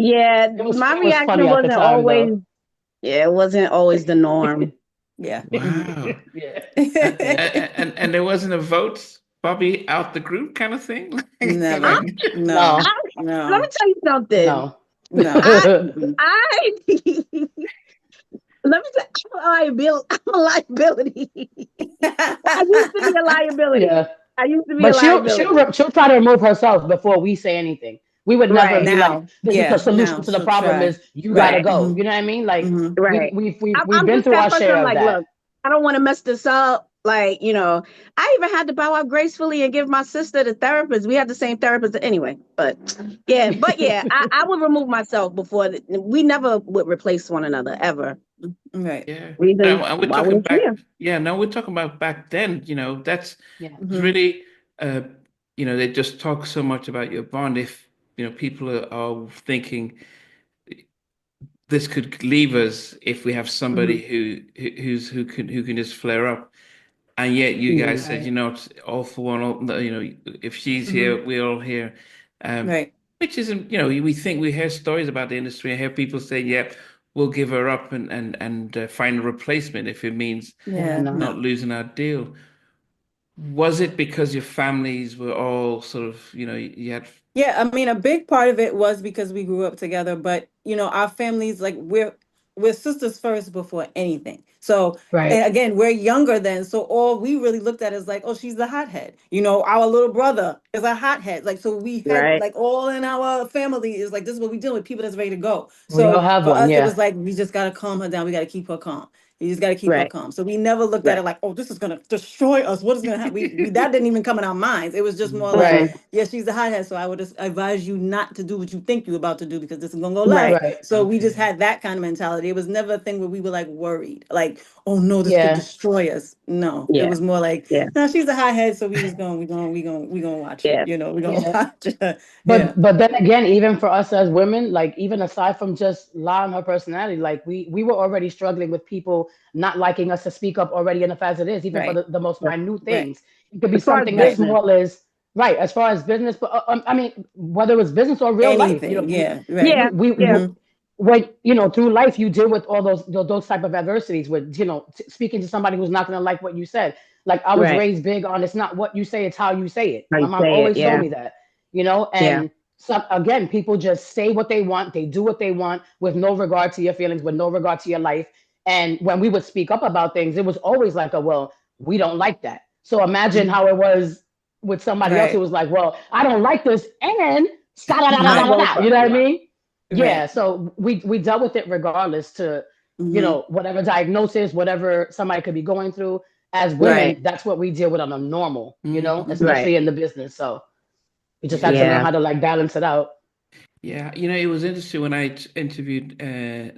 Yeah, my it was reaction funny at the wasn't time always, though. yeah, it wasn't always the norm. Yeah. Wow. Yeah. And there wasn't a vote, Bobby out the group kind of thing? I, Never. Like, No. No, I, let me No. tell you something. no. I, Mm-mm. I, let me say, I'm a liability. I used to be a liability. Yeah. I used to be a But liability. she'll try to remove herself before we say anything. We would never Right, be like, Now. this is the Yeah. solution Now to the she'll problem try. is you gotta right, go. Hmm. You know what I mean? Like Hmm. right. we've I'm been just through that our person. share I'm of like, that. look, I don't want to mess this up. Like, I even had to bow out gracefully and give my sister the therapist. We had the same therapist anyway. But yeah, I would remove myself before. We never would replace one another ever. Right. yeah. Reason And we're why we're talking back, here. yeah, no, we're talking about back then, that's Yeah. it's Hmm. really uh they just talk so much about your bond. If people are thinking this could leave us if we have somebody Hmm. who can just flare up. And yet you guys Yeah. said, Right. it's all for one, if she's Hmm. here, we're all here. Um, Right. which isn't, we hear stories about the industry. I hear people say, yeah, we'll give her up and find a replacement if it means Yeah, Yeah. no. not No. losing our deal. Was it because your families were all sort of, you had, Yeah, I mean, a big part of it was because we grew up together, but our families, like, we're sisters first before anything. So, Right. and again, we're younger then, so all we really looked at is like, oh, she's the hothead. Our little brother is a hothead. Like, so we had Right. like all in our family is like, this is what we deal with, people that's ready to go. We all So have for one, us, it yeah. was like we just gotta calm her down. We gotta keep her calm. You just gotta keep her Right. calm. So we never looked at Right. it like, oh, this is gonna destroy us. What is gonna happen? We that didn't even come in our minds. It was just more like, Hmm. Right. yeah, she's the hothead. So I would just advise you not to do what you think you're about to do because this is gonna go left. Right. Right. So we just okay. had that kind of mentality. It was never a thing where we were like worried, like, oh no, this could Yeah. destroy us. No, it Yeah. was more like, Yeah. no, she's a hothead. So we just going, we gonna watch it. Yeah. We're gonna Yeah. watch it. Yeah. But then again, even for us as women, like even aside from just La and her personality, like we were already struggling with people not liking us to speak up already enough as it is, even for Right. the most minute Right. things. It could be As far as something as Right. business. small as right, as far as business, but I mean, whether it's business or real life, Anything. Yeah. Right. Yeah. Yeah. Mm-hmm. when through life you deal with all those type of adversities with speaking to somebody who's not going to like what you said. Like I was Right. raised big on it's not what you say, it's how you say it. How My you mom say it. always told Yeah. me that, Yeah. and so again, people just say what they want, they do what they want with no regard to your feelings, with no regard to your life. And when we would speak up about things, it was always like well, we don't like that. So imagine Mm-hmm. how it was with somebody else who Right. was like, well, I don't like this and Not Right. woke you up. know what I Yeah. mean? Yeah, Right. so we dealt with it regardless to, Mm-hmm. whatever diagnosis, whatever somebody could be going through. As Right. Right. women, that's what we deal with on a normal, Mm. Right. especially in the business. So we just had to Yeah. learn Yeah. how to like balance it out. Yeah, it was interesting when I interviewed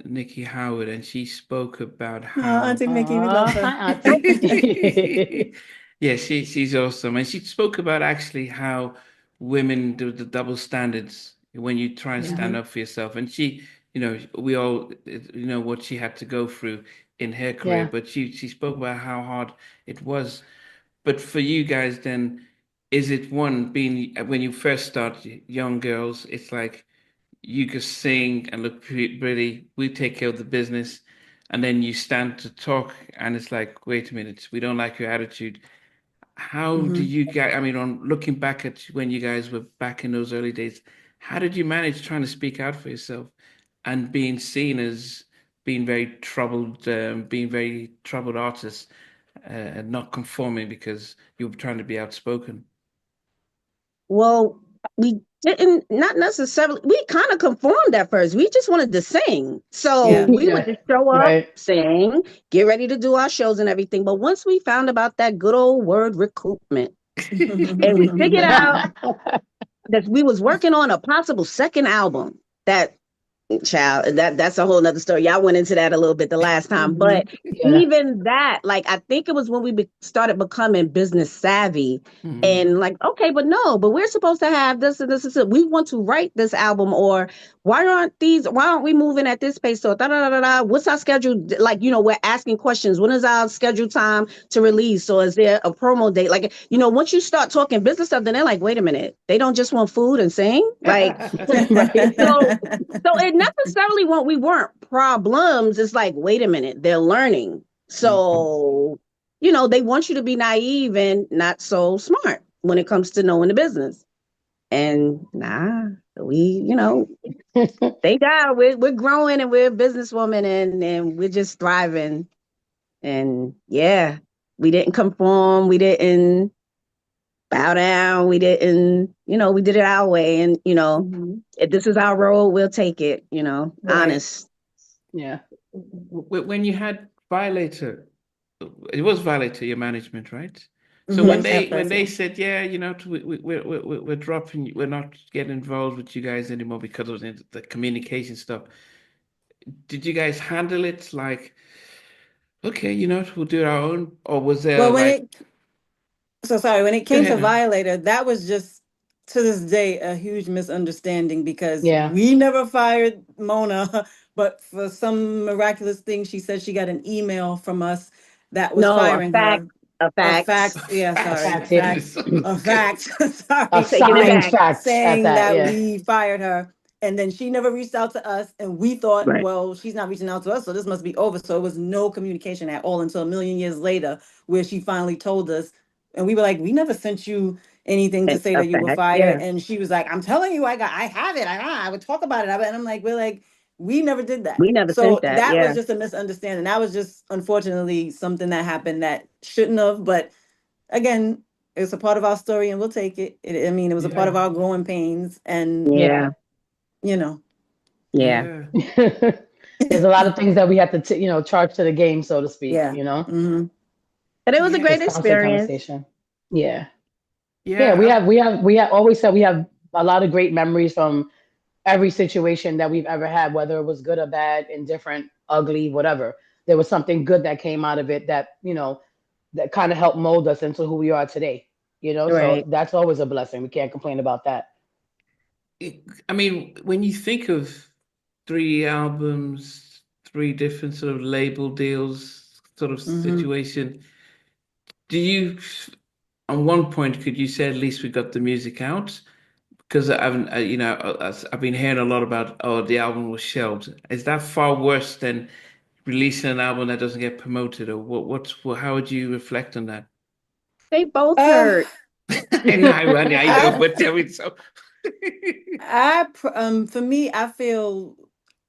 Nikki Howard, and she spoke about Oh, how Auntie Mickey, we love her. Hi, Auntie. yeah, she's awesome, and she spoke about actually how women do the double standards when you try and Yeah, stand Hmm. up for yourself. And she, we all know what she had to go through in her career, yeah, but she spoke about how hard it was. But for you guys, then, is it one being when you first start, young girls, it's like you just sing and look pretty, we take care of the business, and then you stand to talk, and it's like, wait a minute, we don't like your attitude. How do Hmm. you guys, I mean, on looking back at when you guys were back in those early days, how did you manage trying to speak out for yourself and being seen as being very troubled artists, and not conforming because you were trying to be outspoken? Well, we didn't, not necessarily, we kind of conformed at first. We just wanted to sing. So Yeah. we would yeah. just show up, Right. sing, get ready to do our shows and everything. But once we found about that good old word recoupment and we figured out that we was working on a possible second album, that child, that's a whole nother story. Y'all went into that a little bit the last time, but even that, like, I think it was when we started becoming business savvy, and like, okay, but we're supposed to have this and this and this. We want to write this album, or why aren't we moving at this pace? So what's our schedule? Like, we're asking questions. When is our scheduled time to release? So is there a promo date? Like, once you start talking business stuff, then they're like, wait a minute, they don't just want food and sing, like, so it necessarily we weren't problems. It's like, wait a minute, they're learning. So, they want you to be naive and not so smart when it comes to knowing the business. And we, thank God we're growing and we're a businesswoman and we're just thriving. And yeah, we didn't conform. We didn't bow down. We didn't, we did it our way. And, if this is our road, we'll take it, honest. Yeah. When you had Violator, it was Violator, your management, right? So when they said, yeah, we're dropping, we're not getting involved with you guys anymore because of the communication stuff. Did you guys handle it like, okay, we'll do our own, or was there when it came to Violator, that was just to this day a huge misunderstanding because we never fired Mona, but for some miraculous thing, she said she got an email from us that was firing her. A fact. Yeah, sorry. A fact. Sorry. A signed fact. Saying that we fired her. And then she never reached out to us. And we thought, well, she's not reaching out to us, so this must be over. So it was no communication at all until a million years later, where she finally told us. And we were like, we never sent you anything to say that you were fired. Yeah. And she was like, I'm telling you, I have it. I would talk about it. And I'm like, we never did that. We never sent that. That was just a misunderstanding. That was just, unfortunately, something that happened that shouldn't have. But again, it's a part of our story and we'll take it. It was a part of our growing pains. And, There's a lot of things that we have to, charge to the game, so to speak, Mm-hmm. But it was a great experience. Yeah. We have always said we have a lot of great memories from every situation that we've ever had, whether it was good or bad, indifferent, ugly, whatever. There was something good that came out of it that, that kind of helped mold us into who we are today, So that's always a blessing. We can't complain about that. When you think of 3 albums, 3 different sort of label deals, sort of situation, do you, on one point, could you say at least we got the music out? Because I've been hearing a lot about, the album was shelved. Is that far worse than releasing an album that doesn't get promoted, or how would you reflect on that? They both hurt. I know, but tell me so. For me, I feel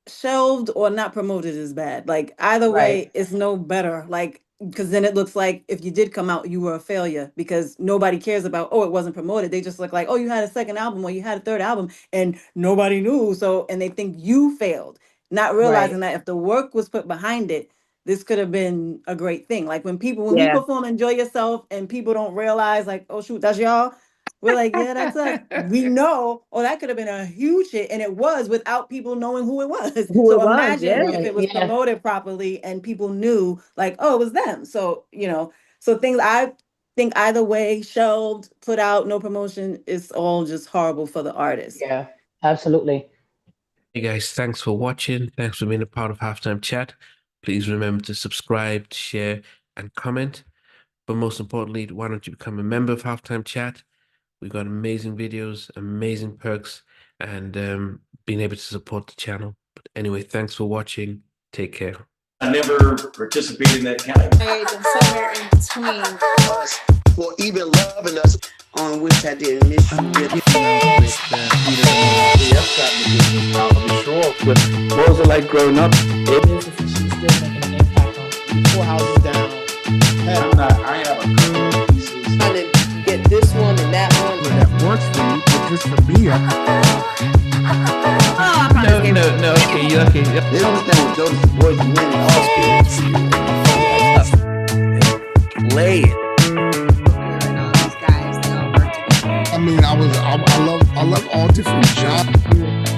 shelved or not promoted is bad. Like either way, it's no better. Like, because then it looks like if you did come out, you were a failure because nobody cares about, it wasn't promoted. They just look like, you had a second album or you had a third album and nobody knew. So, and they think you failed, not realizing that if the work was put behind it, this could have been a great thing. Like when we perform Enjoy Yourself and people don't realize like, oh shoot, that's y'all. We're like, yeah, that's us. We know, that could have been a huge hit. And it was without people knowing who it was. Imagine if it was promoted properly and people knew like, it was them. So, so things I think either way, shelved, put out, no promotion, it's all just horrible for the artist. Yeah, absolutely. Hey guys, thanks for watching. Thanks for being a part of Halftime Chat. Please remember to subscribe, share, and comment. But most importantly, why don't you become a member of Halftime Chat? We've got amazing videos, amazing perks, and being able to support the channel. But anyway, thanks for watching. Take care. I never participated in that category. Somewhere in between us, or even loving us, on which I didn't miss you. What was it like growing up? She's still making an impact on 4 houses down. I have a couple pieces. Trying to get this one and that one. That works for me, but just for me. No, okay, you're okay. They don't understand what Jonas Boys are winning all spirits. Play it. I mean, I love all different genres.